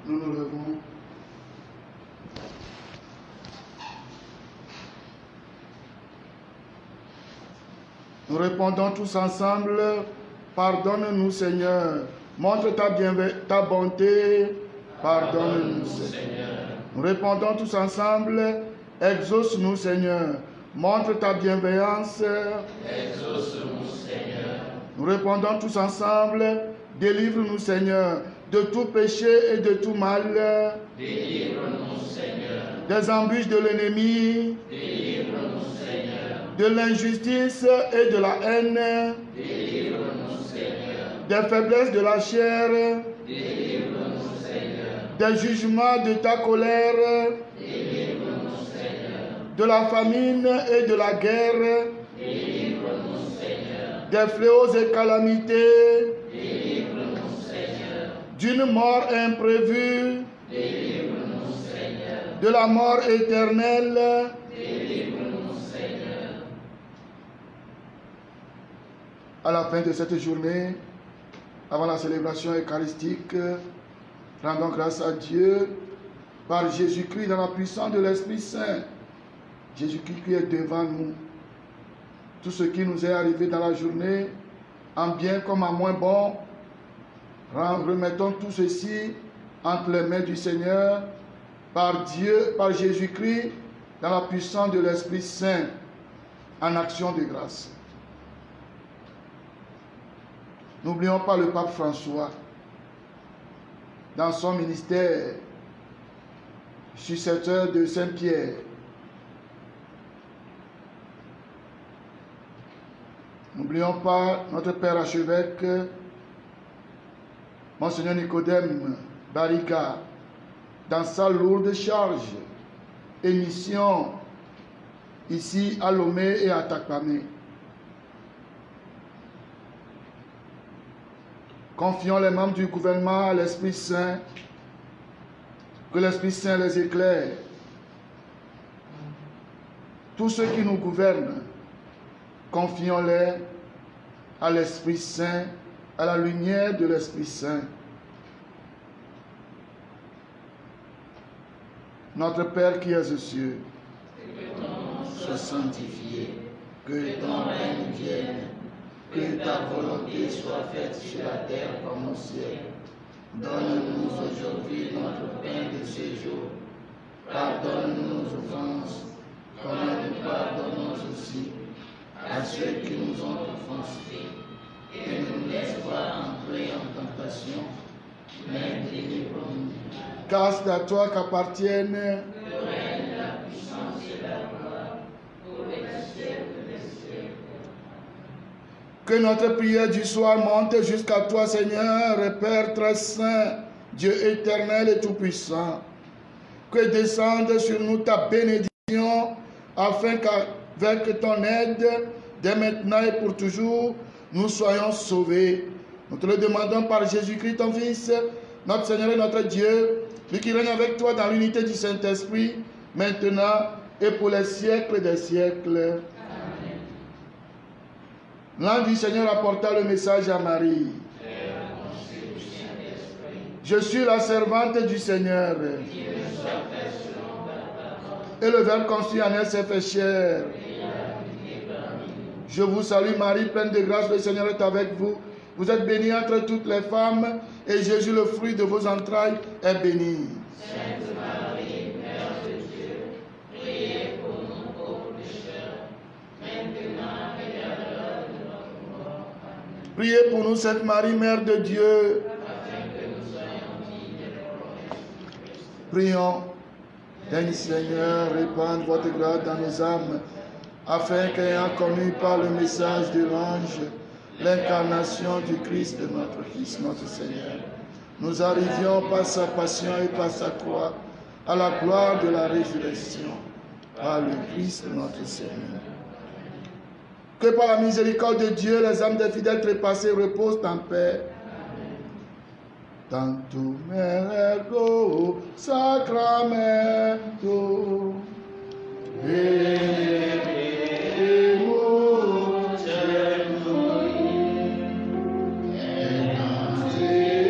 Nous nous levons. Nous répondons tous ensemble, pardonne-nous Seigneur, montre ta bonté, pardonne-nous Seigneur. Nous répondons tous ensemble, exauce-nous Seigneur, montre ta bienveillance, exauce-nous Seigneur. Nous répondons tous ensemble, délivre-nous Seigneur, de tout péché et de tout mal, délivre-nous Seigneur. Des embûches de l'ennemi, délivre-nous Seigneur. De l'injustice et de la haine, délivre-nous Seigneur. Des faiblesses de la chair, délivre-nous Seigneur. Des jugements de ta colère, délivre-nous Seigneur. De la famine et de la guerre, délivre-nous Seigneur. Des fléaux et calamités, délivre-nous Seigneur. D'une mort imprévue, délivre-nous Seigneur. De la mort éternelle, délivre-nous. À la fin de cette journée, avant la célébration eucharistique, rendons grâce à Dieu par Jésus-Christ dans la puissance de l'Esprit Saint. Jésus-Christ qui est devant nous. Tout ce qui nous est arrivé dans la journée, en bien comme en moins bon, remettons tout ceci entre les mains du Seigneur, par Dieu, par Jésus-Christ, dans la puissance de l'Esprit Saint, en action de grâce. N'oublions pas le pape François, dans son ministère, successeur de Saint-Pierre. N'oublions pas notre Père archevêque, Monseigneur Nicodème Bariga, dans sa lourde charge et mission ici à Lomé et à Takpamé. Confions les membres du gouvernement à l'Esprit Saint, que l'Esprit Saint les éclaire. Tous ceux qui nous gouvernent, confions-les à l'Esprit Saint, à la lumière de l'Esprit Saint. Notre Père qui es aux cieux, que ton nom soit sanctifié, que ton règne vienne. Que ta volonté soit faite sur la terre comme au ciel. Donne-nous aujourd'hui notre pain de ce jour. Pardonne-nous nos offenses, comme nous pardonnons aussi à ceux qui nous ont offensés. Et ne nous laisse pas entrer en tentation, mais délivre-nous. Car c'est à toi qu'appartiennent le règne, la puissance et la gloire, pour les siècles des siècles. Que notre prière du soir monte jusqu'à toi, Seigneur, Père très saint, Dieu éternel et tout-puissant. Que descende sur nous ta bénédiction, afin qu'avec ton aide, dès maintenant et pour toujours, nous soyons sauvés. Nous te le demandons par Jésus-Christ, ton Fils, notre Seigneur et notre Dieu, lui qui règne avec toi dans l'unité du Saint-Esprit, maintenant et pour les siècles des siècles. L'ange du Seigneur apporta le message à Marie. Je suis la servante du Seigneur. Et le Verbe conçu en elle s'est fait chair. Je vous salue Marie, pleine de grâce, le Seigneur est avec vous. Vous êtes bénie entre toutes les femmes, et Jésus, le fruit de vos entrailles, est béni. Sainte Marie, Mère de Dieu, priez pour nous pauvres pécheurs, maintenant et à l'heure de notre mort. Amen. Priez pour nous, Sainte Marie, Mère de Dieu, afin que nous soyons dignes des promesses du Christ. Prions. Daigne Seigneur, répandre votre grâce dans nos âmes, afin qu'ayant connu par le message de l'ange l'incarnation du Christ de notre Fils, notre Seigneur, nous arrivions par sa passion et par sa croix à la gloire de la résurrection, par le Christ notre Seigneur. Que par la miséricorde de Dieu, les âmes des fidèles trépassés reposent en paix. Tantum ergo sacramento veneremus cernui et antego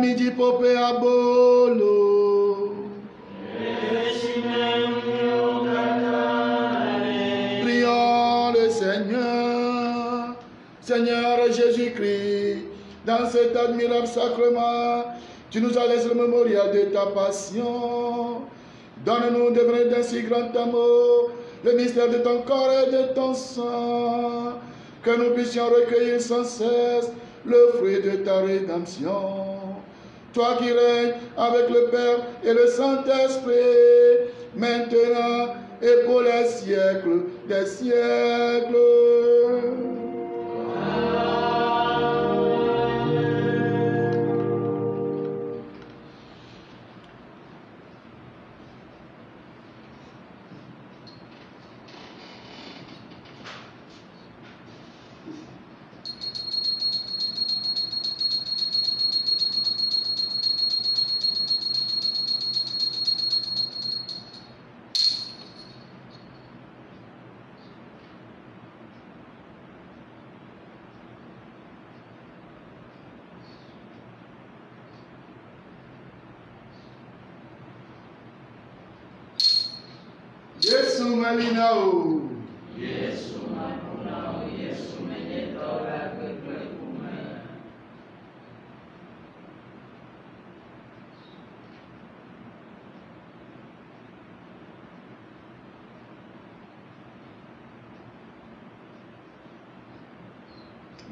midi popé à bolo. Prions le Seigneur. Seigneur Jésus-Christ, dans cet admirable sacrement, tu nous as laissé le mémorial de ta passion. Donne-nous de vrai d'un si grand amour, le mystère de ton corps et de ton sang, que nous puissions recueillir sans cesse le fruit de ta rédemption. Toi qui règnes avec le Père et le Saint-Esprit, maintenant et pour les siècles des siècles. Yesu malinao. Yesu makunao, Yesu menyetora kekelikume.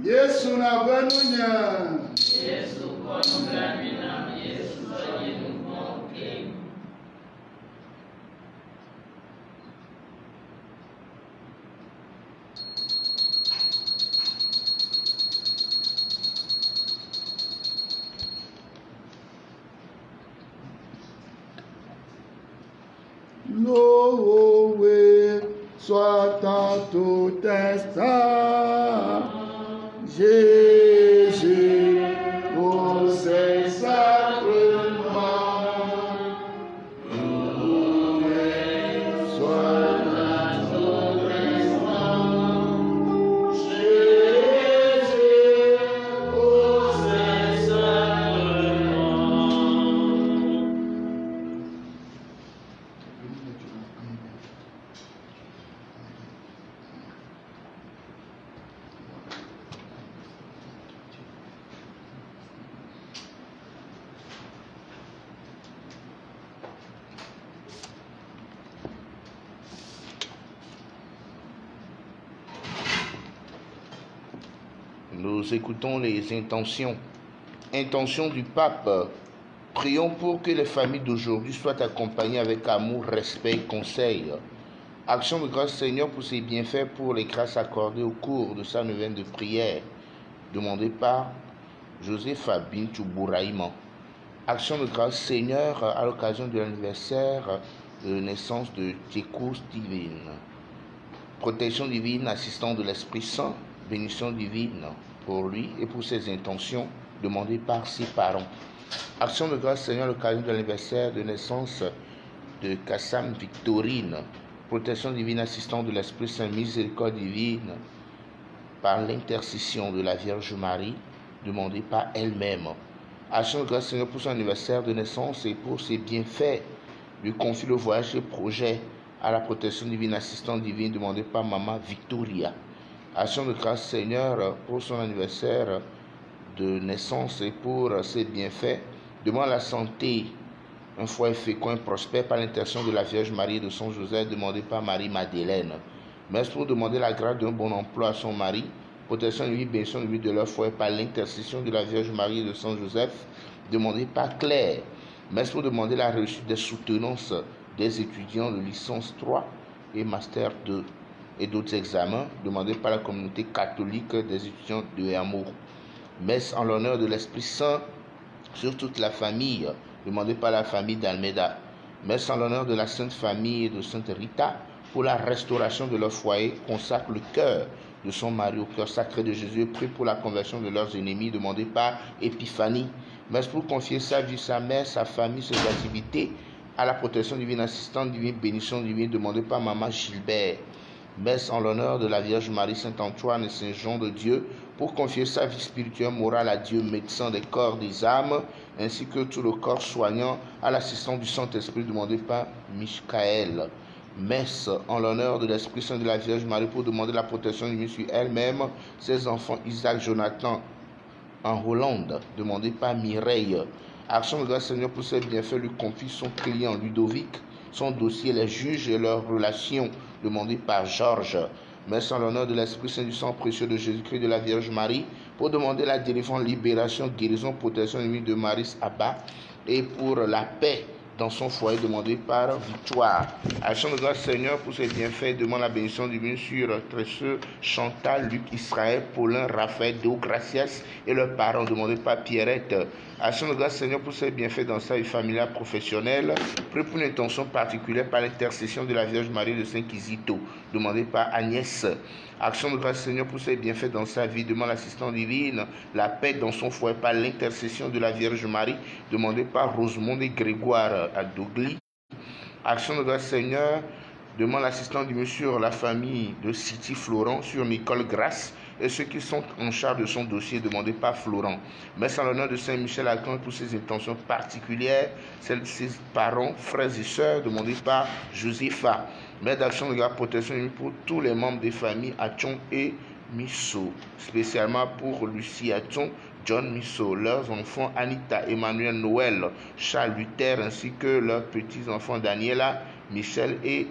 Yesu na vanunya. Yesu konunganina, Yesu soyinumoke. Loué soit en tout instant, Jésus, pour ses sacrements. Loué soit en tout instant, Jésus, pour ses sacrements. Nous écoutons les intentions. Intention du pape. Prions pour que les familles d'aujourd'hui soient accompagnées avec amour, respect et conseil. Action de grâce Seigneur pour ses bienfaits, pour les grâces accordées au cours de sa neuvaine de prière, demandée par José Fabien Tchoubouraïman. Action de grâce Seigneur à l'occasion de l'anniversaire de naissance de Tchékou Steven. Protection divine, assistant de l'Esprit Saint, bénédiction divine pour lui et pour ses intentions demandées par ses parents. Action de grâce Seigneur à l'occasion de l'anniversaire de naissance de Kassam Victorine. Protection divine, assistant de l'Esprit Saint, miséricorde divine par l'intercession de la Vierge Marie demandée par elle-même. Action de grâce Seigneur pour son anniversaire de naissance et pour ses bienfaits. Lui confie le voyage et projet à la protection divine, assistante divine demandée par Maman Victoria. Action de grâce Seigneur pour son anniversaire de naissance et pour ses bienfaits. Demande la santé, un foyer fécond et prospère par l'intercession de la Vierge Marie et de son Joseph demandé par Marie-Madeleine. Merci pour demander la grâce d'un bon emploi à son mari. Protection de vie, bénédiction de vie de leur foyer par l'intercession de la Vierge Marie et de son Joseph demandé par Claire. Merci pour demander la réussite des soutenances des étudiants de licence 3 et master 2 et d'autres examens demandés par la communauté catholique des étudiants de Amour. Messe en l'honneur de l'Esprit Saint sur toute la famille, demandée par la famille d'Almeida. Messe en l'honneur de la Sainte Famille et de Sainte Rita pour la restauration de leur foyer, consacre le cœur de son mari au cœur sacré de Jésus et prie pour la conversion de leurs ennemis, demandée par Épiphanie. Messe pour confier sa vie, sa mère, sa famille, ses activités à la protection divine, assistante divine, bénédiction divine, demandée par Maman Gilbert. Messe en l'honneur de la Vierge Marie, Saint Antoine et Saint Jean de Dieu pour pour confier sa vie spirituelle, morale à Dieu, médecin des corps, des âmes, ainsi que tout le corps soignant à l'assistance du Saint-Esprit, demandé par Michael. Messe en l'honneur de l'Esprit Saint de la Vierge Marie pour demander la protection de sur elle-même, ses enfants Isaac, Jonathan en Hollande, demandé par Mireille. Action de grâce Seigneur pour ses bienfaits, lui confie son client Ludovic, son dossier, les juges et leurs relations, demandé par Georges. Messe en l'honneur de l'Esprit Saint du sang précieux de Jésus-Christ de la Vierge Marie pour demander la délivrance, libération, guérison, protection de Maris Abba et pour la paix dans son foyer, demandé par Victoire. Action de grâce Seigneur pour ses bienfaits, demande la bénédiction divine sur Tresseux, Chantal, Luc, Israël, Paulin, Raphaël, Deogracias et leurs parents, demandé par Pierrette. Action de grâce Seigneur pour ses bienfaits dans sa vie familiale, professionnelle, pris pour une intention particulière par l'intercession de la Vierge Marie de Saint-Quisito, demandé par Agnès. Action de grâce Seigneur pour ses bienfaits dans sa vie, demande l'assistance divine, la paix dans son foyer par l'intercession de la Vierge Marie, demandé par Rosemonde et Grégoire à Dougly. Action de grâce Seigneur, demande l'assistance divine sur la famille de City Florent, sur Nicole Grasse et ceux qui sont en charge de son dossier, demandé par Florent. Messe en l'honneur de Saint-Michel-Archange pour ses intentions particulières, celles de ses parents, frères et sœurs, demandé par Josépha. Messe d'action de grâce protection pour tous les membres des familles Atchon et Misso, spécialement pour Lucie Atchon, John Misso, leurs enfants Anita, Emmanuel, Noël, Charles Luther, ainsi que leurs petits-enfants Daniela, Michel et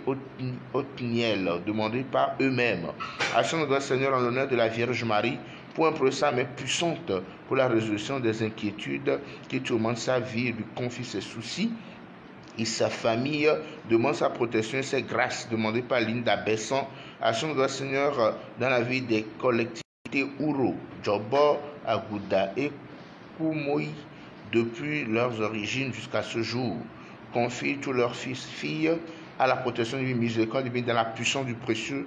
Othniel, demandés par eux-mêmes. Action de grâce Seigneur en l'honneur de la Vierge Marie, pour un procès mais puissante pour la résolution des inquiétudes qui tourmentent sa vie, lui confie ses soucis et sa famille, demande sa protection et ses grâces, demandées par Linda Besson. Action de grâce Seigneur dans la vie des collectivités Ouro, Djobo, Agouda et Koumoui, depuis leurs origines jusqu'à ce jour. Confie tous leurs fils, filles à la protection du miséricorde divine dans la puissance du précieux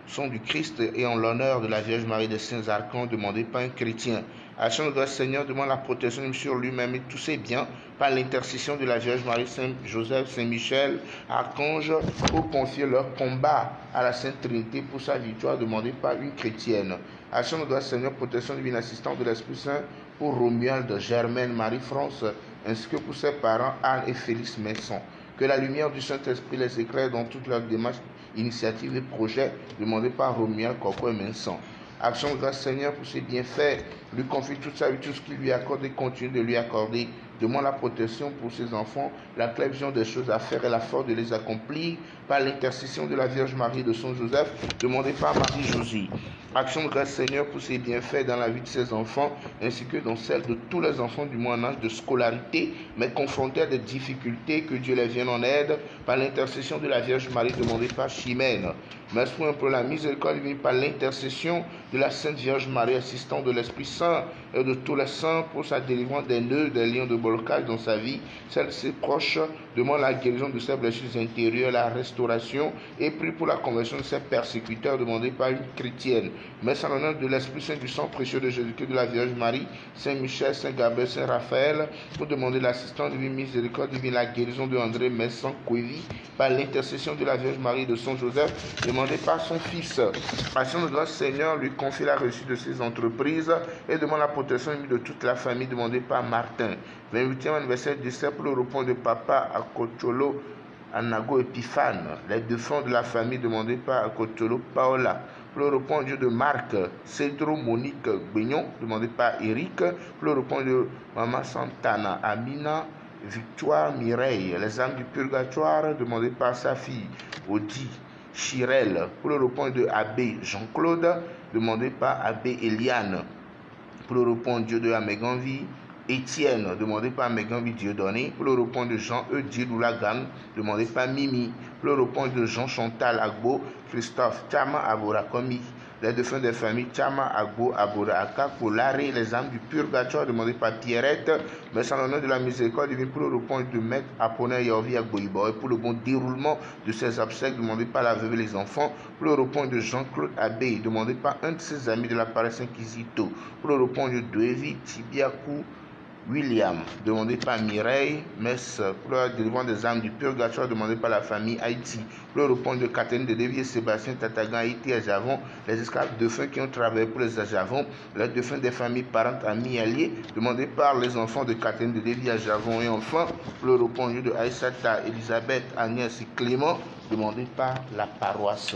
sang du Christ et en l'honneur de la Vierge Marie des Saints Archanges, demandé par un chrétien. Action de grâce Seigneur demande la protection sur lui-même et tous ses biens par l'intercession de la Vierge Marie, Saint Joseph, Saint Michel, Archange, pour confier leur combat à la Sainte Trinité pour sa victoire, demandée par une chrétienne. Action de grâce Seigneur, protection divine assistante de l'Esprit Saint pour Romuald, Germaine, Marie-France, ainsi que pour ses parents Anne et Félix Messon. Que la lumière du Saint-Esprit les éclaire dans toutes leurs démarches, initiatives et projets demandés par Romuald, Coco et Messon. Action de grâce Seigneur pour ses bienfaits, lui confie toute sa vie, tout ce qu'il lui accorde et continue de lui accorder. Demande la protection pour ses enfants, la claire vision des choses à faire et la force de les accomplir par l'intercession de la Vierge Marie et de son Joseph, demandé par Marie-Josie. Action de grâce Seigneur pour ses bienfaits dans la vie de ses enfants, ainsi que dans celle de tous les enfants du moyen âge de scolarité, mais confrontés à des difficultés, que Dieu les vienne en aide par l'intercession de la Vierge Marie, demandée par Chimène. Merci pour la miséricorde divine par l'intercession de la Sainte Vierge Marie, assistante de l'Esprit Saint et de tous les saints pour sa délivrance des nœuds, des liens de blocage dans sa vie. Celle de ses proches demande la guérison de ses blessures intérieures, la restauration et prie pour la conversion de ses persécuteurs, demandée par une chrétienne. Merci en l'honneur de l'Esprit Saint du sang précieux de Jésus-Christ, de la Vierge Marie, Saint Michel, Saint Gabriel, Saint Raphaël, pour demander l'assistance divine, miséricorde divine, la guérison de André Messon Couévi par l'intercession de la Vierge Marie de son Joseph, demandé par son fils. Action de grâce Seigneur lui confie la réussite de ses entreprises et demande la protection de toute la famille, demandée par Martin. 28e anniversaire du décès pour le repos de papa à Cocholo, Anago Epiphane. Les deux fonds de la famille demandés par Cocholo Paola. Pour le repos Dieu de Marc, Cédro Monique Guignon, demandé par Eric. Pour le repos de Maman Santana, Amina, Victoire Mireille. Les âmes du purgatoire, demandées par sa fille, Audi Chirel. Pour le repos de Abbé Jean-Claude, demandé par Abbé Eliane. Pour le repos Dieu de Améganvie, Étienne, demandé par Améganvie Dieudonné. Pour le repos de Jean-E. Djidoulagan, demandé par Mimi. Pour le repos de Jean-Chantal Agbo, Christophe Tchama Aborakomi. Les défunts des familles Tchama Agbo Aboraaka, Kolare, les âmes du purgatoire, demandé par Pierrette. Mais sans l'honneur de la miséricorde divine, pour le repos de Maître Apollinaire Yorvi Agboibo, et pour le bon déroulement de ses obsèques, demandé par la veuve et les enfants. Pour le repos de Jean-Claude Abbé, demandé par un de ses amis de la paroisse Saint-Quisito. Pour le repos de Doevi Tibiakou William, demandé par Mireille. Messe pour la délivrance des âmes du purgatoire, demandé par la famille Haïti. Le repos de Catherine de Lévis et Sébastien Tatagan, Haïti et Javon. Les esclaves défunts qui ont travaillé pour les Javon. Les défunts des familles parentes, amis, alliés, demandés par les enfants de Catherine de Lévis à Javon. Et enfin, le repos de Aïssata, Elisabeth, Agnès et Clément, demandé par la paroisse.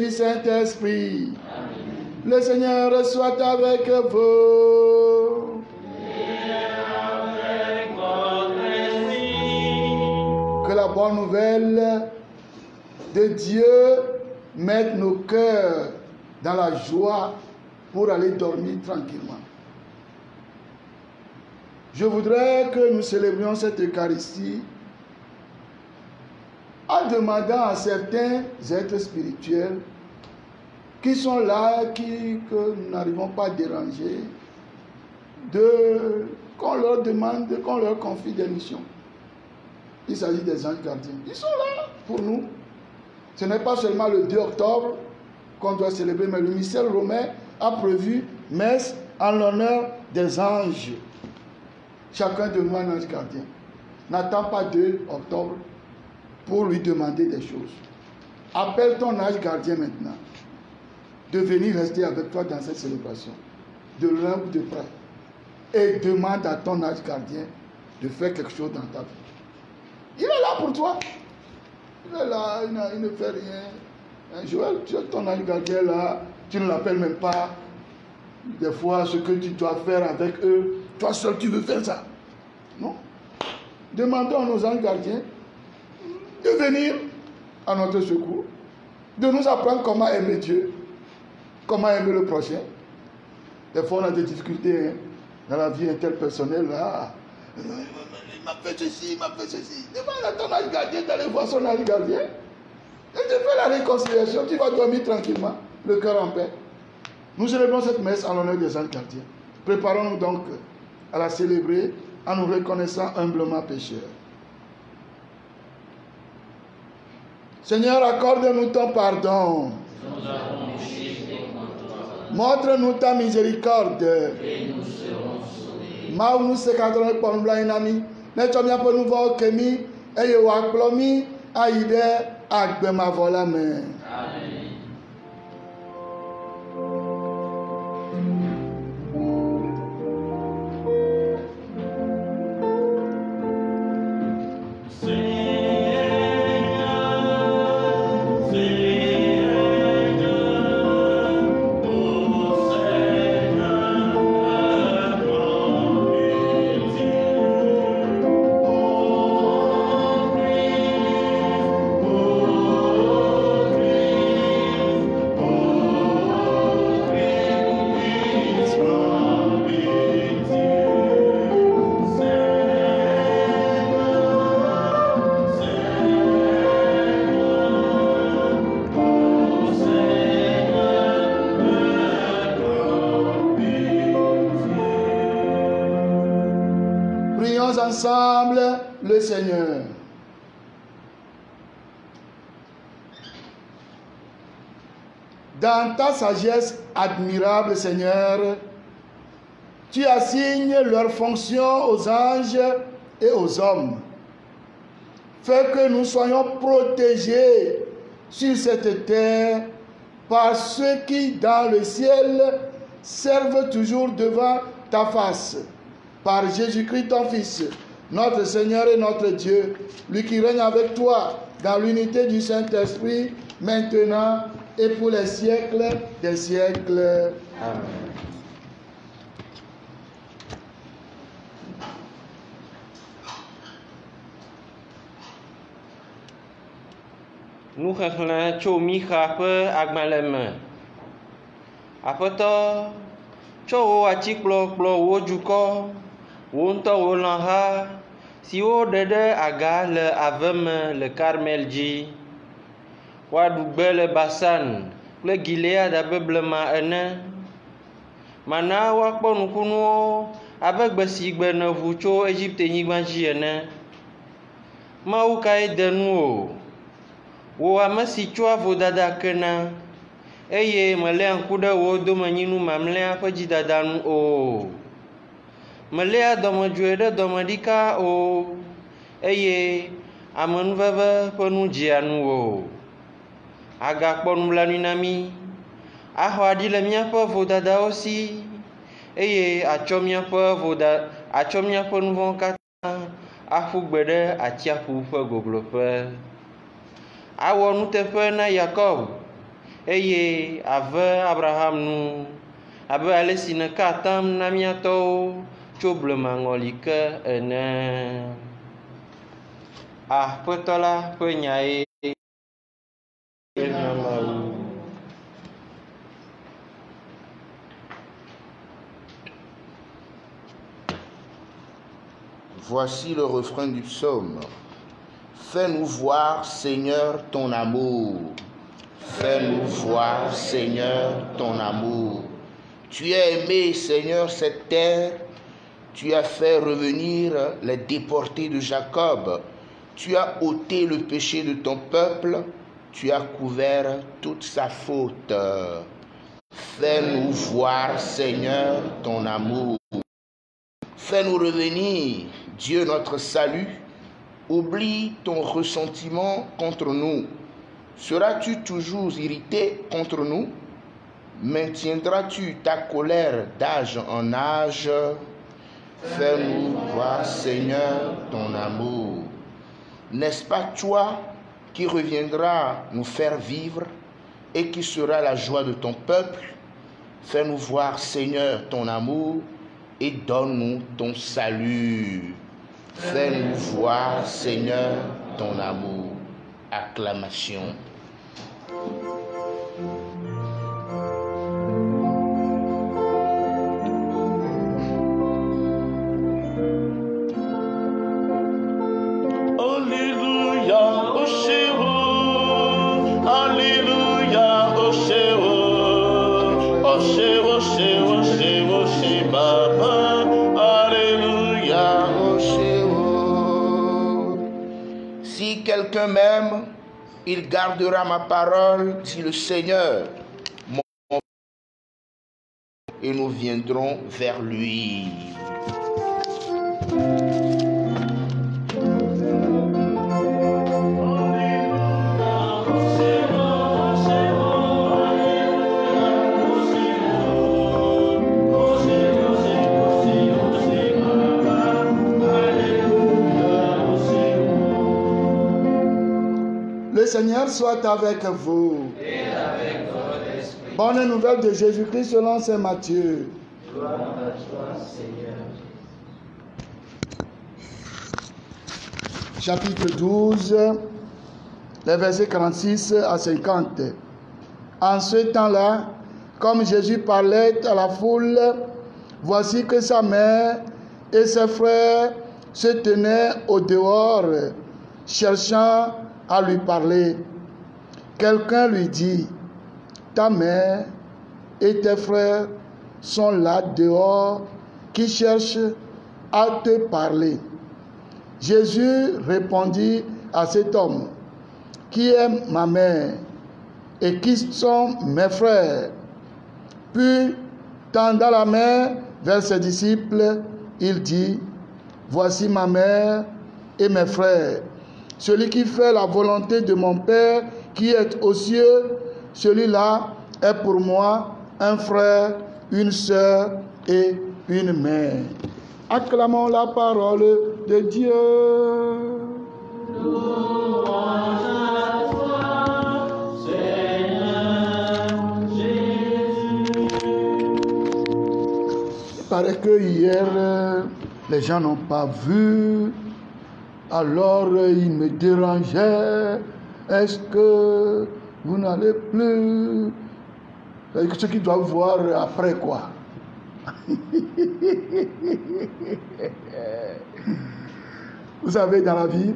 Saint-Esprit. Le Seigneur soit avec vous. Et avec votre esprit. Que la bonne nouvelle de Dieu mette nos cœurs dans la joie pour aller dormir tranquillement. Je voudrais que nous célébrions cette Eucharistie en demandant à certains êtres spirituels qui sont là, que nous n'arrivons pas à déranger, qu'on leur demande, qu'on leur confie des missions. Il s'agit des anges gardiens. Ils sont là pour nous. Ce n'est pas seulement le 2 octobre qu'on doit célébrer, mais le mystère romain a prévu messe en l'honneur des anges. Chacun de nous a un ange gardien. N'attends pas 2 octobre pour lui demander des choses. Appelle ton ange gardien maintenant de venir rester avec toi dans cette célébration, de loin ou de près. Et demande à ton ange gardien de faire quelque chose dans ta vie. Il est là pour toi. Il est là, il ne fait rien. Joël, tu as ton ange gardien là, tu ne l'appelles même pas. Des fois, ce que tu dois faire avec eux, toi seul tu veux faire ça. Non. Demandons à nos anges gardiens de venir à notre secours, de nous apprendre comment aimer Dieu, comment aimer le prochain. Des fois, on a des difficultés dans la vie interpersonnelle. Là. Il m'a fait ceci, il m'a fait ceci. Demande à ton ange gardien d'aller voir son ange gardien. Et de faire la réconciliation. Tu vas dormir tranquillement, le cœur en paix. Nous célébrons cette messe en l'honneur des anges gardiens. Préparons-nous donc à la célébrer en nous reconnaissant humblement pécheurs. Seigneur, accorde-nous ton pardon. Montre-nous ta miséricorde. Et nous serons sauvés. Maou se kadron pour nous inami. Ne chomia pour nous voir kemi et wa plomi aide agbema vola men. Amen. Ensemble le Seigneur. Dans ta sagesse admirable, Seigneur, tu assignes leurs fonctions aux anges et aux hommes. Fais que nous soyons protégés sur cette terre par ceux qui, dans le ciel, servent toujours devant ta face. Par Jésus-Christ, ton Fils, notre Seigneur et notre Dieu, lui qui règne avec toi dans l'unité du Saint-Esprit, maintenant et pour les siècles des siècles. Amen. Nuxexlẽ tso Mixa ƒe agbalẽ me. Aƒetɔ, tsɔ wo atikplɔ kplɔ wo dukɔ, wo ŋutɔ wo lãha siwo ɖe ɖe aga le ave me le Karmel dzi. Woaɖu gbe le Basan kple Gilead abe blema ene. Mana woakpɔ nukunuwo abe gbe si gbe nèʋu tso Egiptenyigba dzi ene. Mawu kae de nu o, wo ame si tsoa vodada kena, eye meléa ŋku ɖe wo domenyinu mamlɛa ƒe dzidada nu o. Meléa dɔmedzoe ɖe dɔmeɖika o, eye amenuveve ƒe nu dzea nu o. Agakpɔ nublanui na mí, axɔ aɖi le míaƒe vodadawo si, eye atsɔ míaƒe nu vɔ̃wo katã aƒu gbe ɖe atsiaƒu ƒe gogloƒe. Awɔ nuteƒe na Yakob, eye ave Abraham nu, abe ale si nèka atam na mía tɔwo tso blemaŋɔli ke ene. Aƒetɔ la ƒe nyae. Voici le refrain du psaume. Fais-nous voir, Seigneur, ton amour. Fais-nous voir, Seigneur, ton amour. Tu as aimé, Seigneur, cette terre. Tu as fait revenir les déportés de Jacob. Tu as ôté le péché de ton peuple. Tu as couvert toute sa faute. Fais-nous voir, Seigneur, ton amour. Fais-nous revenir, Dieu notre salut. Oublie ton ressentiment contre nous. Seras-tu toujours irrité contre nous? Maintiendras-tu ta colère d'âge en âge? Fais-nous voir, Seigneur, ton amour. N'est-ce pas toi qui reviendras nous faire vivre et qui sera la joie de ton peuple? Fais-nous voir, Seigneur, ton amour et donne-nous ton salut. Fais-nous voir, Seigneur, ton amour. Acclamation. Alléluia, au Chéo. Alléluia, au Chéo. Au Chéo, au Chéo, au Chéo, au Chéo, Baba. Alléluia, au Chéo. Si quelqu'un m'aime, il gardera ma parole, dit le Seigneur, et nous viendrons vers lui. Le Seigneur soit avec vous. Et avec votre esprit. Bonne nouvelle de Jésus-Christ selon saint Matthieu. Gloire à toi, Seigneur. Chapitre 12, les versets 46 à 50. En ce temps-là, comme Jésus parlait à la foule, voici que sa mère et ses frères se tenaient au dehors, cherchant à lui parler. Quelqu'un lui dit, ta mère et tes frères sont là dehors qui cherchent à te parler. Jésus répondit à cet homme, qui est ma mère et qui sont mes frères? Puis, tendant la main vers ses disciples, il dit, voici ma mère et mes frères. Celui qui fait la volonté de mon Père qui est aux cieux, celui-là est pour moi un frère, une sœur et une mère. Acclamons la parole de Dieu. Louange à toi, Seigneur Jésus. Il paraît que hier, les gens n'ont pas vu. Alors, ils me dérangeaient Est-ce que vous n'allez plus... Ce qu'ils doivent voir après quoi. Vous savez, dans la vie,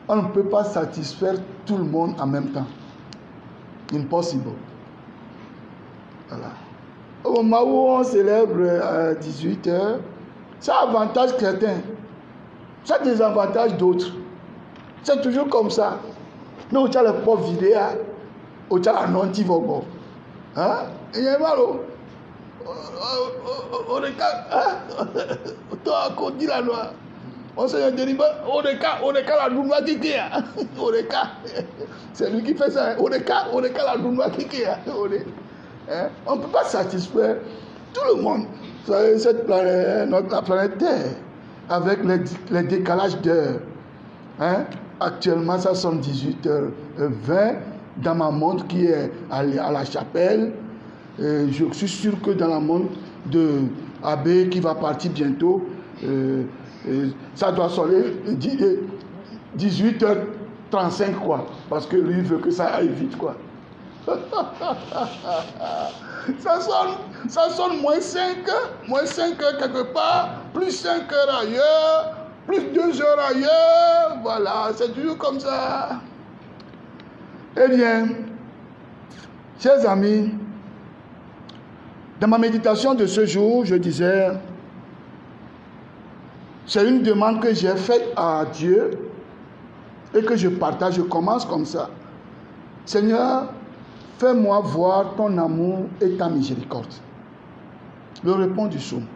on ne peut pas satisfaire tout le monde en même temps. Impossible. Voilà. Au moment où on célèbre à 18h, ça avantage certains, ça désavantage d'autres. C'est toujours comme ça. Nous, on a le pauvre vidéo, on a la non-tivogo. Hein? Il y a mal. On est toi, on dit la loi. On se dit, on est la douma qui est. C'est lui qui fait ça. On est la douma qui est. On ne peut pas satisfaire tout le monde. Cette planète, la planète Terre, avec les décalages d'heures. Hein? Actuellement, ça sonne 18h20 dans ma montre qui est à la chapelle. Je suis sûr que dans la montre de Abbé qui va partir bientôt, ça doit sonner 18h35 quoi. Parce que lui veut que ça aille vite quoi. Ça sonne moins 5 heures quelque part, plus 5 heures ailleurs, plus 2 heures ailleurs. Voilà, c'est toujours comme ça. Eh bien, chers amis, dans ma méditation de ce jour, je disais, c'est une demande que j'ai faite à Dieu et que je partage. Je commence comme ça. Seigneur, fais-moi voir ton amour et ta miséricorde. Le répond du psaume.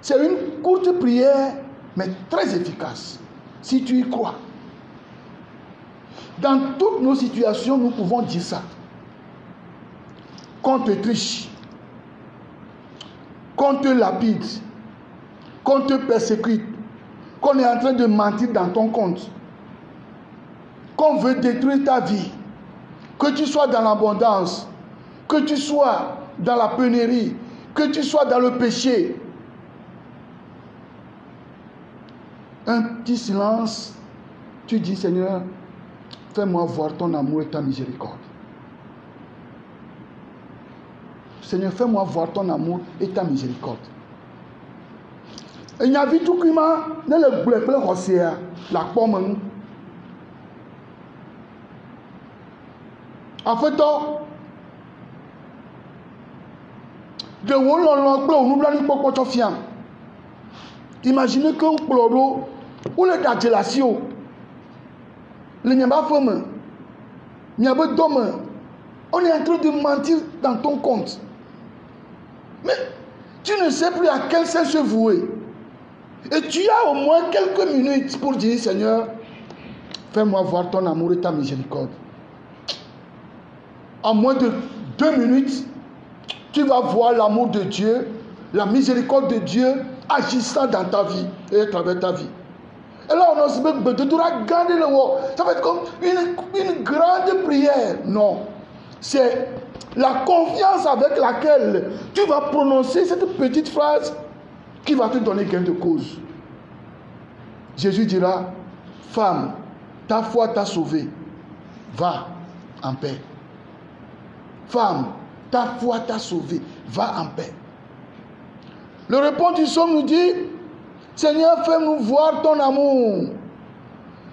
C'est une courte prière, mais très efficace, si tu y crois. Dans toutes nos situations, nous pouvons dire ça. Qu'on te triche, qu'on te lapide, qu'on te persécute, qu'on est en train de mentir dans ton compte, qu'on veut détruire ta vie, que tu sois dans l'abondance, que tu sois dans la pénurie, que tu sois dans le péché. Un petit silence, tu dis Seigneur, fais-moi voir ton amour et ta miséricorde. Seigneur, fais-moi voir ton amour et ta miséricorde. Et il y a vu tout qui m'a dans le bleu la pomme. En fait, de imaginez qu'un chloro ou le dagélatio, le nyamba femme, nyamba dome, on est en train de mentir dans ton compte. Mais tu ne sais plus à quel sens se vouer. Et tu as au moins quelques minutes pour dire Seigneur, fais-moi voir ton amour et ta miséricorde. En moins de 2 minutes, tu vas voir l'amour de Dieu, la miséricorde de Dieu agissant dans ta vie et à travers ta vie. Et là, on se met de garder le mot. Ça va être comme une grande prière. Non. C'est la confiance avec laquelle tu vas prononcer cette petite phrase qui va te donner gain de cause. Jésus dira, femme, ta foi t'a sauvée. Va en paix. Femme, ta foi t'a sauvée. Va en paix. Le répond du psaume nous dit, Seigneur, fais-nous voir ton amour.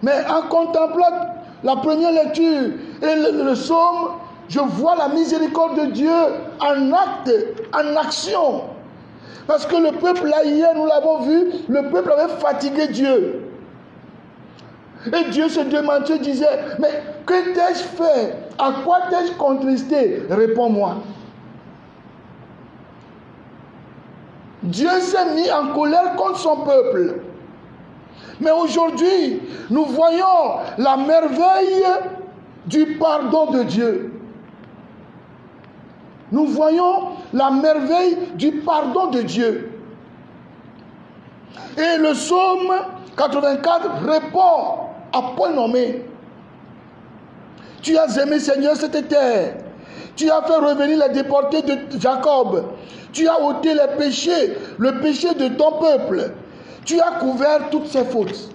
Mais en contemplant la première lecture et le psaume, je vois la miséricorde de Dieu en acte, en action. Parce que le peuple là, hier, nous l'avons vu, le peuple avait fatigué Dieu. Et Dieu se demandait, disait, mais que t'ai-je fait? À quoi t'ai-je contristé? Réponds-moi. Dieu s'est mis en colère contre son peuple. Mais aujourd'hui, nous voyons la merveille du pardon de Dieu. Nous voyons la merveille du pardon de Dieu. Et le psaume 84 répond à point nommé. Tu as aimé, Seigneur, cette terre. Tu as fait revenir les déportés de Jacob. Tu as ôté les péchés, le péché de ton peuple. Tu as couvert toutes ses fautes.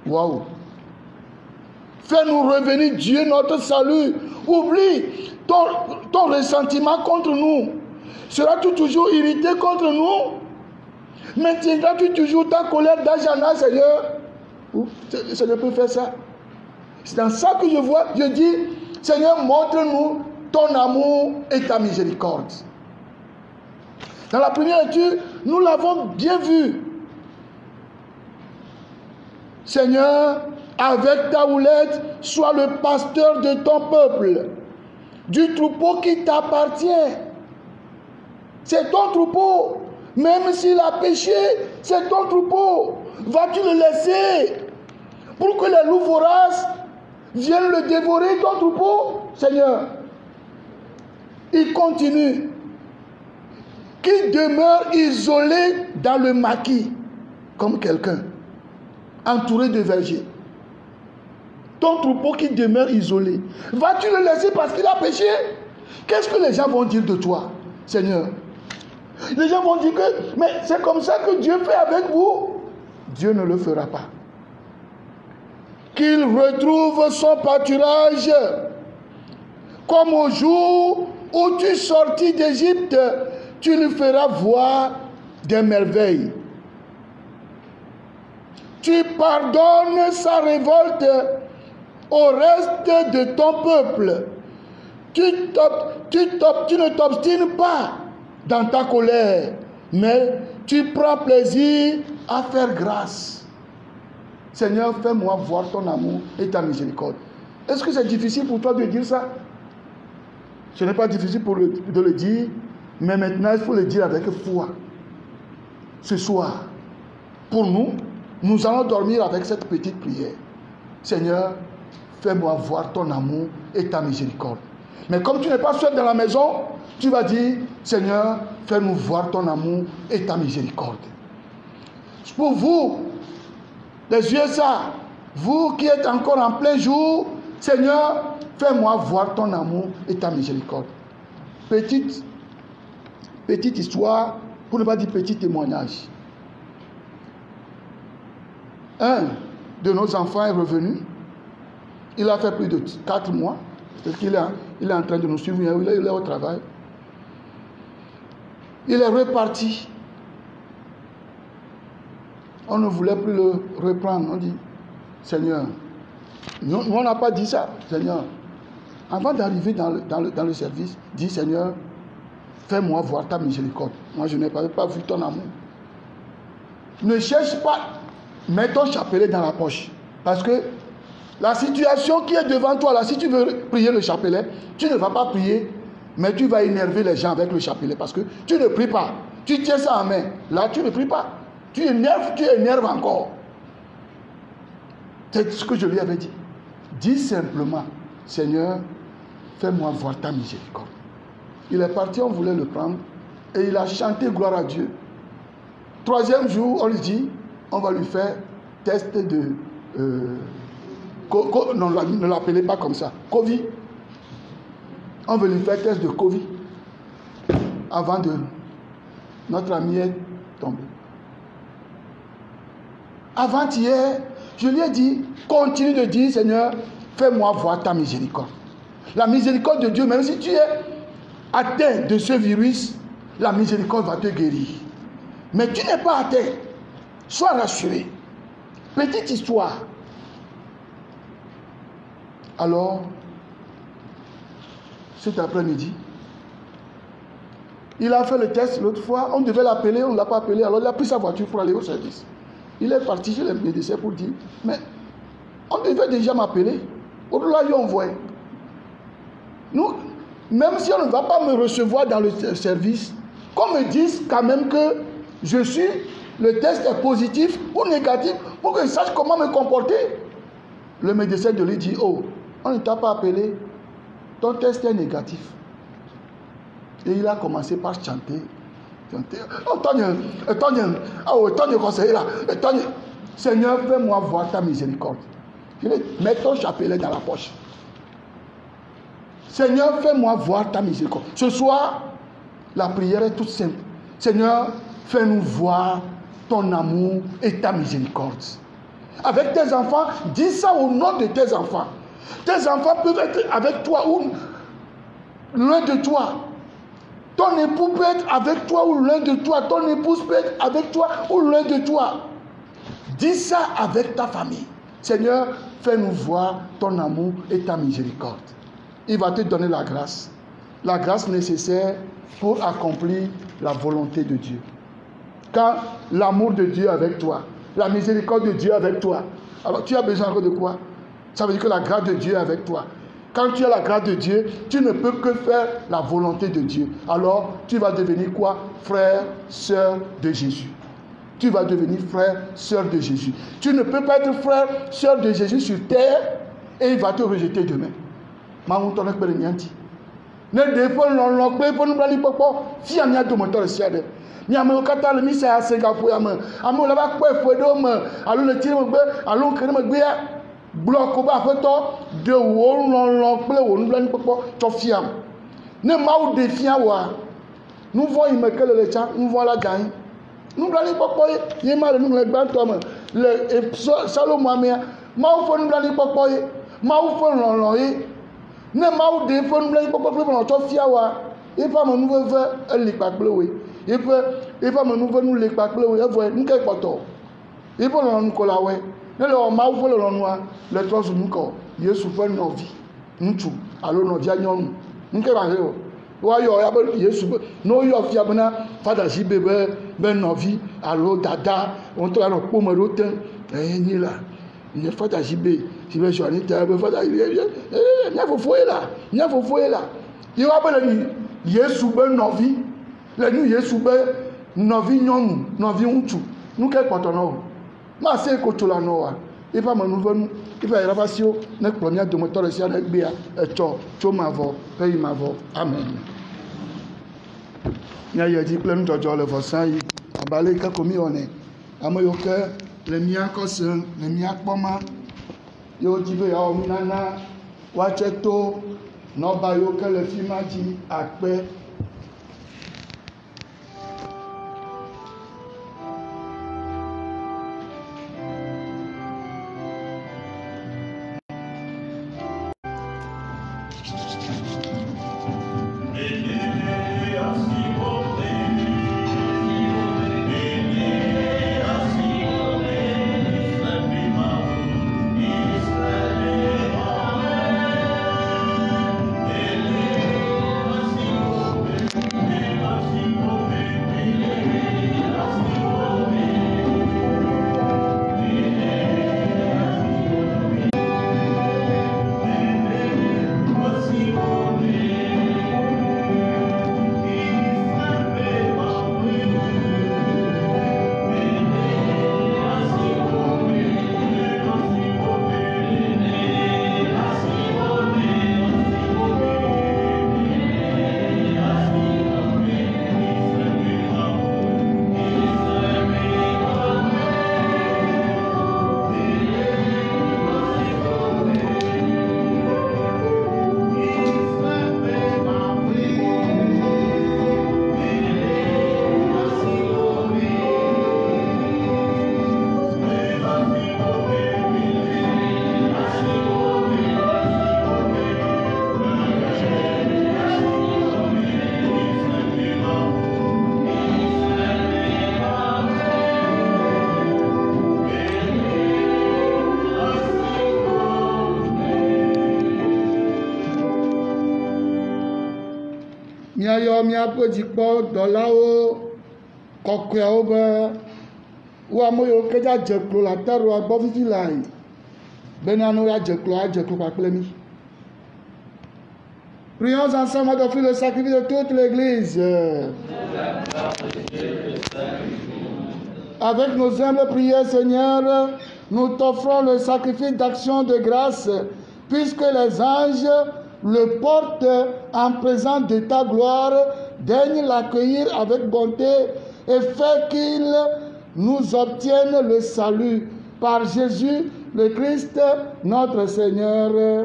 Waouh! Fais-nous revenir, Dieu, notre salut. Oublie ton ressentiment contre nous. Seras-tu toujours irrité contre nous? Maintiendras-tu toujours ta colère d'âge en âge, Seigneur? Seigneur peut faire ça. C'est dans ça que je vois, je dis, Seigneur, montre-nous ton amour et ta miséricorde. Dans la première lecture, nous l'avons bien vu. Seigneur, avec ta houlette, sois le pasteur de ton peuple, du troupeau qui t'appartient. C'est ton troupeau. Même s'il a péché, c'est ton troupeau. Vas-tu le laisser pour que les loups voraces viennent le dévorer, ton troupeau? Seigneur, il continue. Qui demeure isolé dans le maquis, comme quelqu'un, entouré de vergers. Ton troupeau qui demeure isolé. Vas-tu le laisser parce qu'il a péché? Qu'est-ce que les gens vont dire de toi, Seigneur? Les gens vont dire que, mais c'est comme ça que Dieu fait avec vous. Dieu ne le fera pas. Qu'il retrouve son pâturage, comme au jour où tu sortis d'Égypte, tu lui feras voir des merveilles. Tu pardonnes sa révolte au reste de ton peuple. Tu ne t'obstines pas dans ta colère, mais tu prends plaisir à faire grâce. Seigneur, fais-moi voir ton amour et ta miséricorde. Est-ce que c'est difficile pour toi de dire ça? Ce n'est pas difficile de le dire, mais maintenant il faut le dire avec foi. Ce soir, pour nous, nous allons dormir avec cette petite prière. Seigneur, fais-moi voir ton amour et ta miséricorde. Mais comme tu n'es pas seul dans la maison, tu vas dire, Seigneur, fais-nous voir ton amour et ta miséricorde. Pour vous, les USA, vous qui êtes encore en plein jour, Seigneur, fais-moi voir ton amour et ta miséricorde. Petite histoire, pour ne pas dire petit témoignage. Un de nos enfants est revenu. Il a fait plus de 4 mois. Parce qu'il est en train de nous suivre. Il est au travail. Il est reparti. On ne voulait plus le reprendre. On dit, Seigneur, nous on n'a pas dit ça. Seigneur, avant d'arriver dans le service, dis Seigneur, fais-moi voir ta miséricorde. Moi, je n'ai pas vu ton amour. Ne cherche pas, mets ton chapelet dans la poche. Parce que la situation qui est devant toi, là, si tu veux prier le chapelet, tu ne vas pas prier, mais tu vas énerver les gens avec le chapelet. Parce que tu ne pries pas. Tu tiens ça en main. Là, tu ne pries pas. Tu énerves encore. C'est ce que je lui avais dit. Dis simplement, Seigneur, fais-moi voir ta miséricorde. Il est parti, on voulait le prendre, et il a chanté gloire à Dieu. 3e jour, on lui dit, on va lui faire test de... non, ne l'appelez pas comme ça. Covid. On veut lui faire test de Covid. Avant de... Notre ami est tombé. Avant-hier, je lui ai dit, continue de dire, Seigneur, fais-moi voir ta miséricorde. La miséricorde de Dieu, même si tu es atteint de ce virus, la miséricorde va te guérir. Mais tu n'es pas atteint. Sois rassuré. Petite histoire. Alors, cet après-midi, il a fait le test l'autre fois. On devait l'appeler, on ne l'a pas appelé. Alors, il a pris sa voiture pour aller au service. Il est parti chez les médecins pour dire, mais on devait déjà m'appeler. Au-delà, il envoie. Nous, même si on ne va pas me recevoir dans le service, qu'on me dise quand même que le test est positif ou négatif, pour que je sache comment me comporter. Le médecin de lui dit, oh, on ne t'a pas appelé, ton test est négatif. Et il a commencé par chanter. Seigneur, fais-moi voir ta miséricorde. Je vais mettre ton chapelet dans la poche. Seigneur, fais-moi voir ta miséricorde. Ce soir, la prière est toute simple. Seigneur, fais-nous voir ton amour et ta miséricorde. Avec tes enfants, dis ça au nom de tes enfants. Tes enfants peuvent être avec toi ou loin de toi. Ton époux peut être avec toi ou loin de toi. Ton épouse peut être avec toi ou loin de toi. Dis ça avec ta famille. Seigneur, fais-nous voir ton amour et ta miséricorde. Il va te donner la grâce. La grâce nécessaire pour accomplir la volonté de Dieu. Quand l'amour de Dieu est avec toi, la miséricorde de Dieu est avec toi, alors tu as besoin de quoi? Ça veut dire que la grâce de Dieu est avec toi. Quand tu as la grâce de Dieu, tu ne peux que faire la volonté de Dieu. Alors, tu vas devenir quoi? Frère, sœur de Jésus. Tu vas devenir frère, sœur de Jésus. Tu ne peux pas être frère, sœur de Jésus sur terre et il va te rejeter demain. Maman, ton école est nianti. Ne défends l'enlocpe pour nous prendre les popos. Si on y a deux moteurs de siade. Ni à me kata le mise à Singapour à me. À me là-bas quoi il faut d'homme. Allons le tirer me allons créer me guia. Bloc au bas photo de wol l'enlocpe ou nous prendre les popos. Tofiam. Ne maou défiant wa. Nous voyons me que le chat. Nous voyons la gagne. Nous prendre les popos. Il est mal nous les bantom. Le Salomon mais maou faut nous prendre les popos. Maou faut l'enlocpe. Ne maou défend nous les popos pour Tofia wa. Il faut me nous faire les papes. Il faut me nous les papes. Il faut nous quelque part. Il faut nous coller. Ne le maou faut le noir. Le trois nous corps. Il souffre nos vies. Nous tout. Alors nos vies nous. Nous quelque part. Wa yo ya be Yesu no yo fia bena fada si bebe ben nos vies. Alors dada on te la no pomme rotin. Ni là. Il faut agir. Si vous avez un peu de il n'y a pas de fouet là. Il n'y a pas de fouet là. Il va pas le dire. Yesu ben novi. Le nous Yesu ben novi non novi untu. Nous quel porte non. Ma c'est que tout la noa. Il va me nous il va y avoir si ne première de moteur ici avec bia et to mavo paye mavo. Amen. Il y a dit plein de gens le voisin abalé ka komi on est. Amoyoke le mien kosen le mien poma. Yo jibe ya ominana wacheto no ba yo ke le fi ma ji ape miayo miapo dikpo dolawo kokoewo be wo amoyo keja jeklo la taro agbo vivi lai bena no ya jeklo kpakple mi. Prions ensemble d'offrir le sacrifice de toute l'église. Avec nos humbles prières, Seigneur, nous t'offrons le sacrifice d'action de grâce, puisque les anges le portent en présence de ta gloire. Daigne l'accueillir avec bonté et fais qu'il nous obtienne le salut par Jésus le Christ, notre Seigneur. Amen.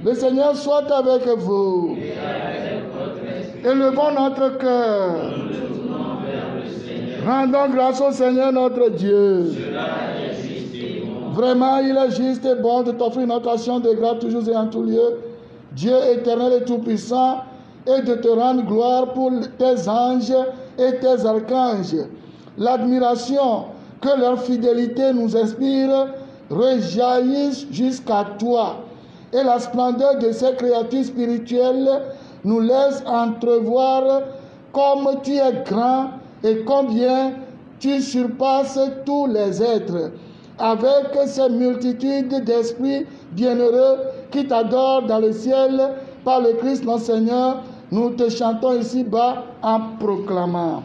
Le Seigneur soit avec vous. Et avec votre esprit. Élevons notre cœur. Rendons grâce au Seigneur notre Dieu. Cela est juste et bon. Vraiment, il est juste et bon de t'offrir notre action de grâce toujours et en tout lieu, Dieu éternel et tout-puissant, et de te rendre gloire pour tes anges et tes archanges. L'admiration que leur fidélité nous inspire rejaillisse jusqu'à toi, et la splendeur de ces créatures spirituelles nous laisse entrevoir comme tu es grand et combien tu surpasses tous les êtres. Avec ces multitudes d'esprits bienheureux qui t'adorent dans le ciel par le Christ notre Seigneur, nous te chantons ici-bas en proclamant.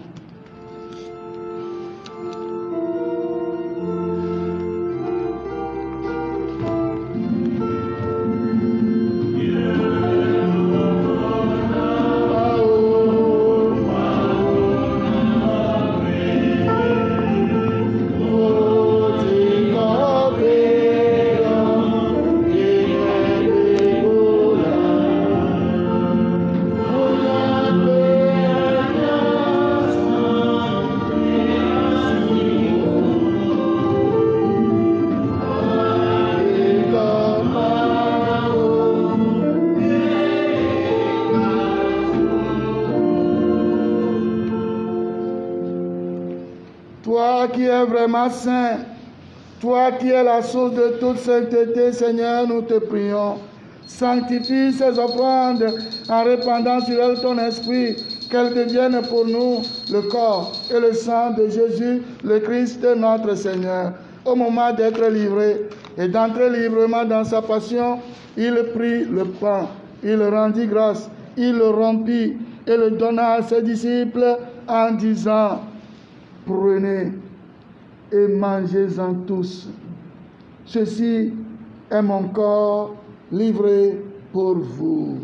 Toi qui es vraiment saint, toi qui es la source de toute sainteté, Seigneur, nous te prions. Sanctifie ces offrandes en répandant sur elles ton esprit, qu'elles deviennent pour nous le corps et le sang de Jésus, le Christ, notre Seigneur. Au moment d'être livré et d'entrer librement dans sa passion, il prit le pain, il rendit grâce, il le rompit et le donna à ses disciples en disant: prenez et mangez-en tous. Ceci est mon corps livré pour vous.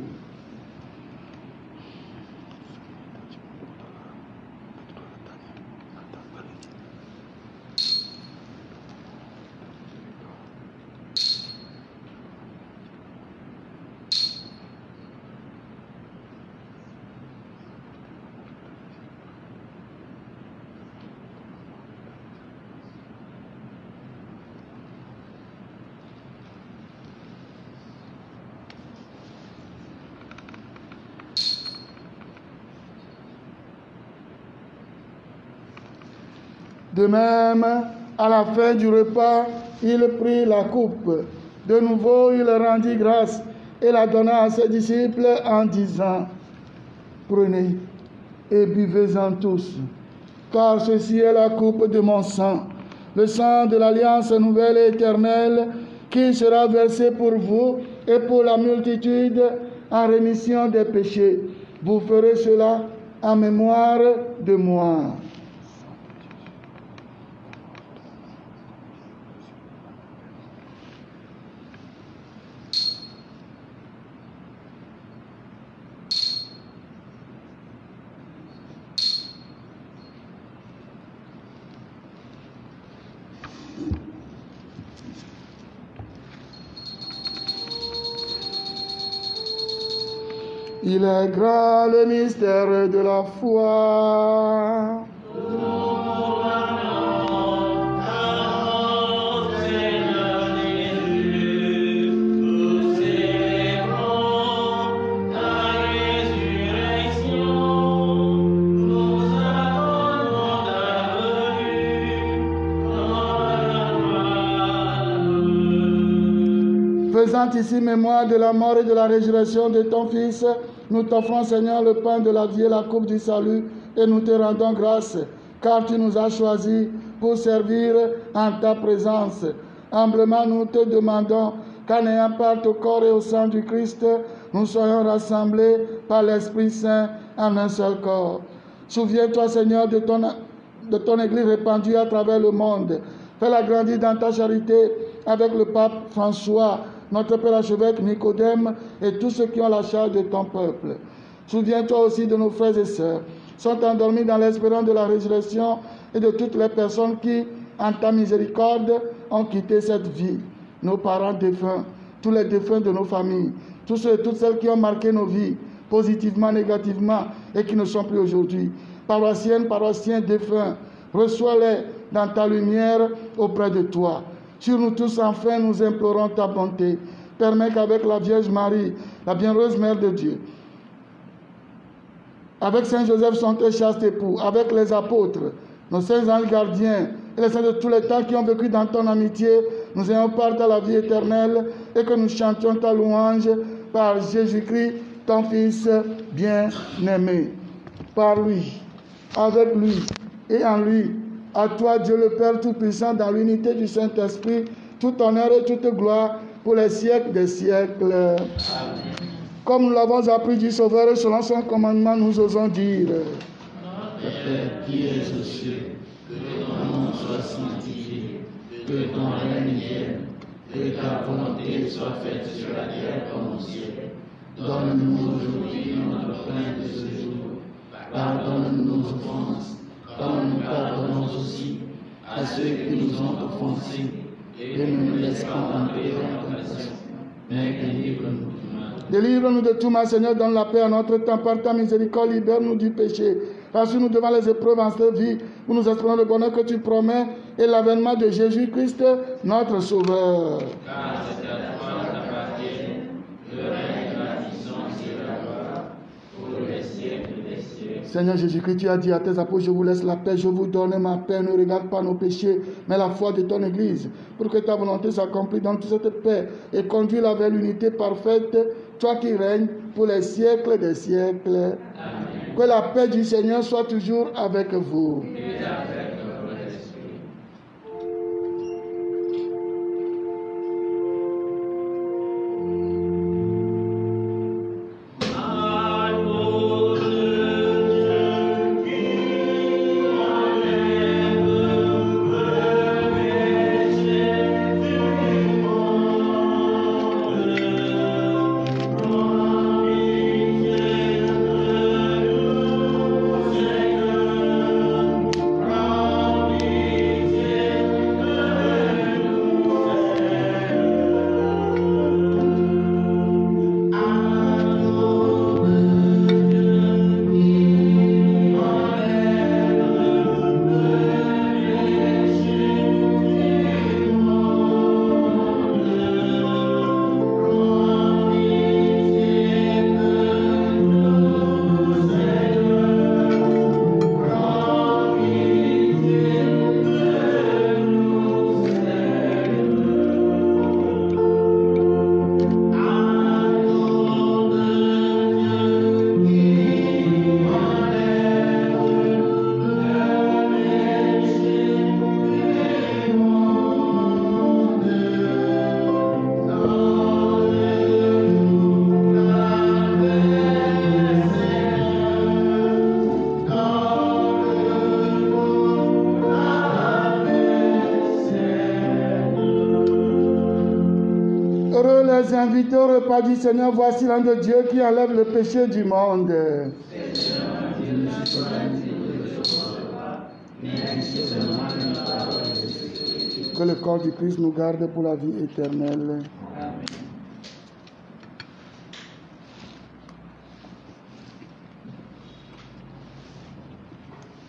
De même, à la fin du repas, il prit la coupe. De nouveau, il rendit grâce et la donna à ses disciples en disant: prenez et buvez-en tous, car ceci est la coupe de mon sang, le sang de l'alliance nouvelle et éternelle, qui sera versé pour vous et pour la multitude en rémission des péchés. Vous ferez cela en mémoire de moi. Il est grand le mystère de la foi. Faisant ici mémoire de la mort et de la résurrection de ton Fils, nous t'offrons, Seigneur, le pain de la vie et la coupe du salut, et nous te rendons grâce, car tu nous as choisis pour servir en ta présence. Humblement, nous te demandons qu'en ayant part au corps et au sang du Christ, nous soyons rassemblés par l'Esprit Saint en un seul corps. Souviens-toi, Seigneur, de ton Église répandue à travers le monde. Fais-la grandir dans ta charité avec le pape François, notre Père archevêque Nicodème et tous ceux qui ont la charge de ton peuple. Souviens-toi aussi de nos frères et sœurs, sont endormis dans l'espérance de la résurrection et de toutes les personnes qui, en ta miséricorde, ont quitté cette vie. Nos parents défunts, tous les défunts de nos familles, tous ceux et toutes celles qui ont marqué nos vies, positivement, négativement, et qui ne sont plus aujourd'hui. Paroissiennes, paroissiens défunts, reçois-les dans ta lumière auprès de toi. Sur nous tous, enfin, nous implorons ta bonté. Permets qu'avec la Vierge Marie, la bienheureuse Mère de Dieu, avec Saint Joseph, son très chaste époux, avec les apôtres, nos saints anges gardiens et les saints de tous les temps qui ont vécu dans ton amitié, nous ayons part à la vie éternelle et que nous chantions ta louange par Jésus-Christ, ton Fils bien-aimé. Par lui, avec lui et en lui, à toi Dieu le Père Tout-Puissant, dans l'unité du Saint-Esprit, tout honneur et toute gloire pour les siècles des siècles. Amen. Comme nous l'avons appris du Sauveur et selon son commandement, nous osons dire: Notre Père qui es aux cieux, que ton nom soit sanctifié, que ton règne vienne, que ta volonté soit faite sur la terre comme au ciel. Donne-nous aujourd'hui notre pain de ce jour. Pardonne nos offenses, comme nous pardonnons aussi à ceux qui nous ont offensés, et ne nous laisse pas entrer en tentation, mais délivre-nous du mal. Délivre-nous de tout mal, Seigneur, donne la paix à notre temps. Par ta miséricorde, libère-nous du péché. Rassure-nous devant les épreuves en cette vie, où nous espérons le bonheur que tu promets et l'avènement de Jésus-Christ, notre Sauveur. Car c'est à toi qu'appartiennent le règne, la puissance et la gloire, pour les siècles des siècles. Seigneur Jésus-Christ, tu as dit à tes apôtres: je vous laisse la paix, je vous donne ma paix. Ne regarde pas nos péchés, mais la foi de ton Église, pour que ta volonté s'accomplisse dans toute cette paix et conduise-la vers l'unité parfaite, toi qui règnes pour les siècles des siècles. Amen. Que la paix du Seigneur soit toujours avec vous. Et avec votre esprit. Les invités au repas du Seigneur, voici l'un de Dieu qui enlève le péché du monde. Que le corps du Christ nous garde pour la vie éternelle.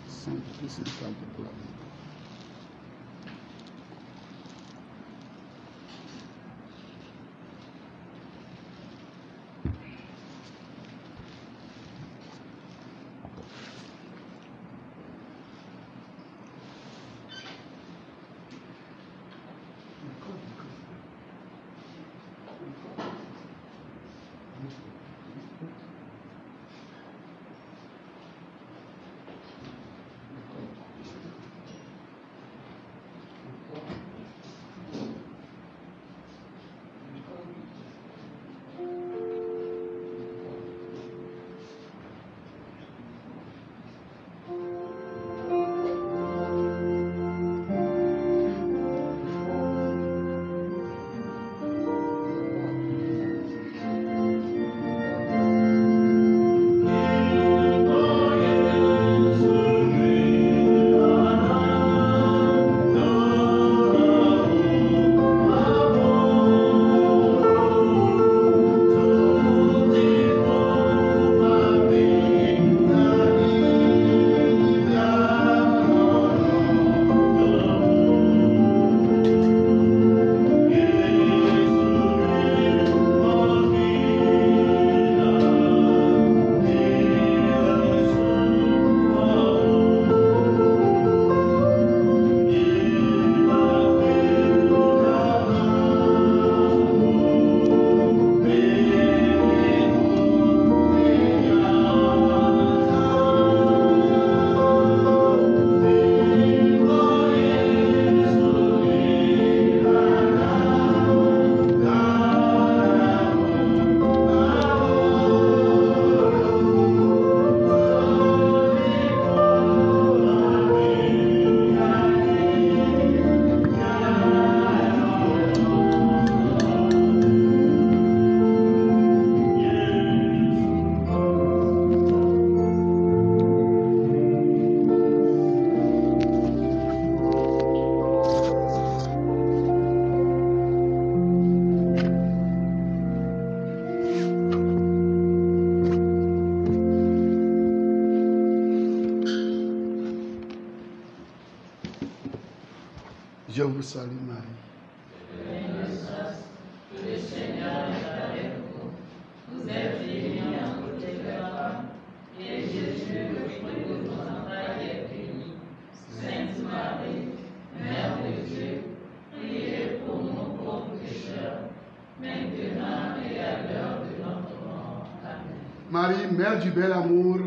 Saint-Christ, pour la vie. Je vous salue Marie. Le Seigneur est avec vous. Vous êtes bénie entre toutes les femmes, et Jésus, le fruit de vos entrailles, est béni. Sainte Marie, Mère de Dieu, priez pour nous pauvres pécheurs, maintenant et à l'heure de notre mort. Amen. Marie, Mère du bel amour,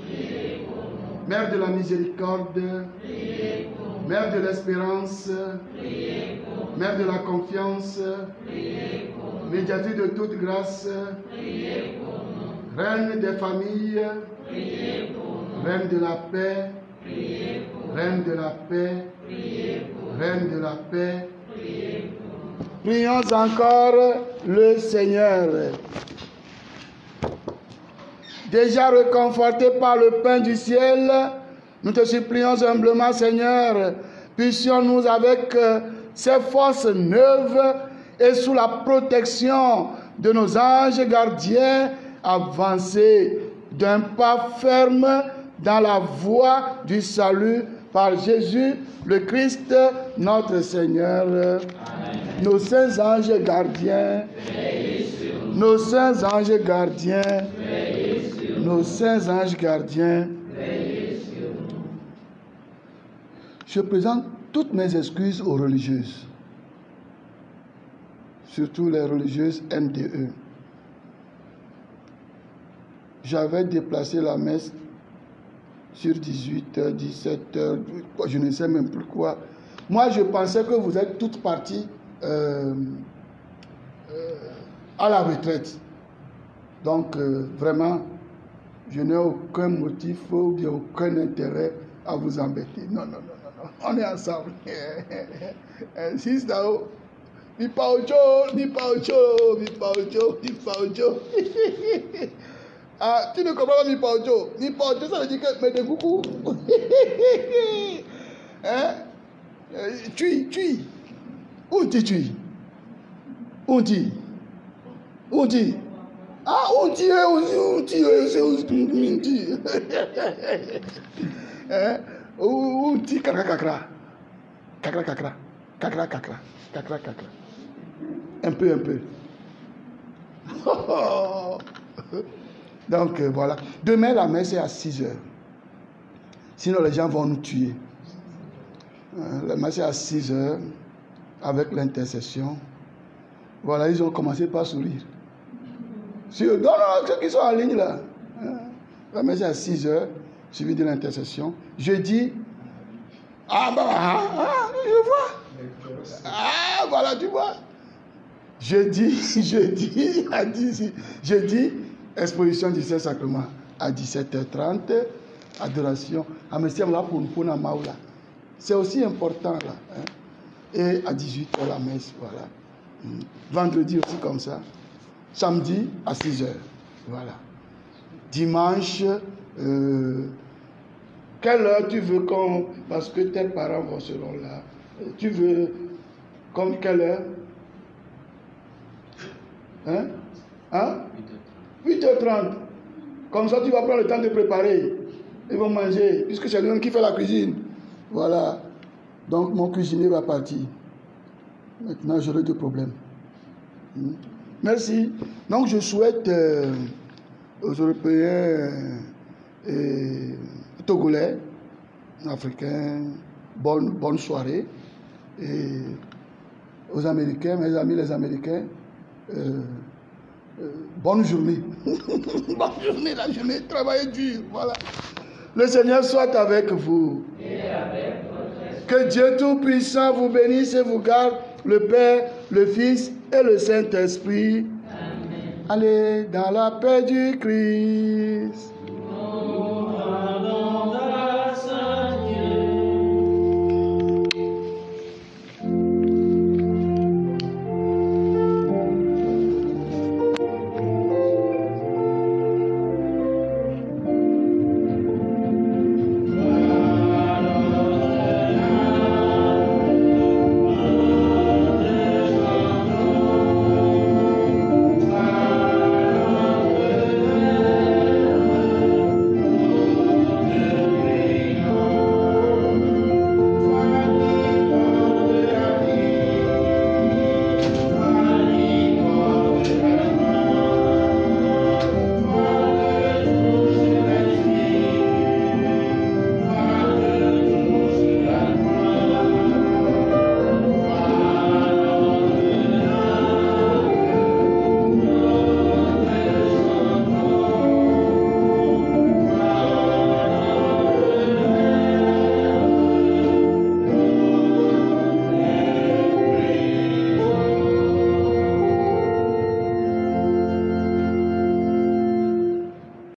Priez pour nous. Mère de la miséricorde, Priez pour nous. Mère de l'espérance, Priez pour nous. Mère de la confiance, Priez pour nous. médiatrice de toute grâce, Priez pour nous. Reine des familles, Priez pour nous. Reine de la paix, Priez pour nous. Reine de la paix, Priez pour nous. Reine de la paix. Priez pour nous. Prions encore le Seigneur. Déjà réconfortés par le pain du ciel, nous te supplions humblement, Seigneur, puissions-nous avec ces forces neuves et sous la protection de nos anges gardiens avancer d'un pas ferme dans la voie du salut par Jésus le Christ, notre Seigneur. Amen. Nos saints anges gardiens, nos saints anges gardiens, nos saints anges gardiens, je présente toutes mes excuses aux religieuses, surtout les religieuses MDE. J'avais déplacé la messe sur 18h, 17h, je ne sais même plus quoi. Moi, je pensais que vous êtes toutes parties à la retraite. Donc, vraiment, je n'ai aucun motif ou bien aucun intérêt à vous embêter. Non, non, non, non, non. On est ensemble. Si c'est là-haut, ni pas au chaud, ni pas au chaud, ni pas au chaud, ni pas au chaud. Ah, tu ne comprends pas ni pas au chaud. Ni pas au chaud, ça veut dire que, mais de coucou. Hein? Tu. Où tu? Où tu? Où tu? Ah, on dit, c'est hein? On dit, kakra. Un peu. Donc, voilà. Demain, la messe est à 6h. Sinon, les gens vont nous tuer. La messe est à 6h, avec l'intercession. Voilà, ils ont commencé par sourire. Non, ceux qui sont en ligne là. La messe est à 6h, suivi de l'intercession. Jeudi, je vois. Ah, voilà, tu vois. Jeudi, à 10, jeudi, exposition du Saint-Sacrement. À 17h30, adoration. Ah, mais c'est là pour la maoula. C'est aussi important là. Hein. Et à 18h, la messe, voilà. Vendredi aussi comme ça. Samedi à 6h. Voilà. Dimanche, quelle heure tu veux qu'on... Parce que tes parents seront là. Tu veux comme quelle heure? Hein? 8h30. Comme ça, tu vas prendre le temps de préparer. Ils vont manger, puisque c'est lui qui fait la cuisine. Voilà. Donc, mon cuisinier va partir. Maintenant, j'aurai deux problèmes. Merci. Donc, je souhaite aux Européens et Togolais, Africains, bonne soirée. Et aux Américains, mes amis les Américains, bonne journée. Bonne journée, la journée, travaillez dur. Voilà. Le Seigneur soit avec vous. Et avec votre esprit. Que Dieu Tout-Puissant vous bénisse et vous garde, le Père, le Fils et le Saint-Esprit. Amen. Allez dans la paix du Christ.